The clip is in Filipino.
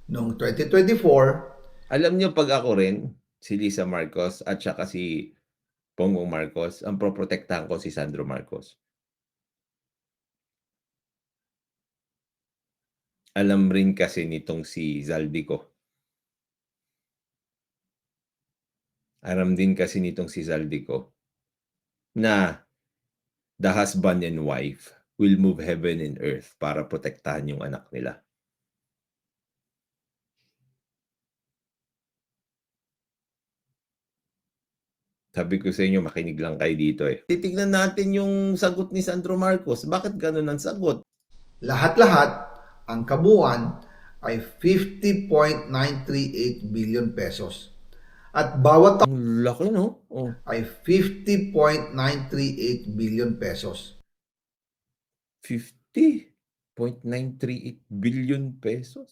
Noong 2024, Alam niyo 'pag ako rin, si Lisa Marcos at saka si Bongbong Marcos, ang poprotektahan ko si Sandro Marcos. Alam rin kasi nitong si Zaldico. Alam din kasi nitong si Zaldico na the husband and wife will move heaven and earth para protektahan yung anak nila. Sabi ko sa inyo, makinig lang kayo dito eh. Titignan natin yung sagot ni Sandro Marcos. Bakit ganun ang sagot? lahat-lahat ang kabuuan ay 50.938 billion pesos. At bawat Ang laki, no? Oh, ay 50.938 billion pesos. 50.938 billion pesos.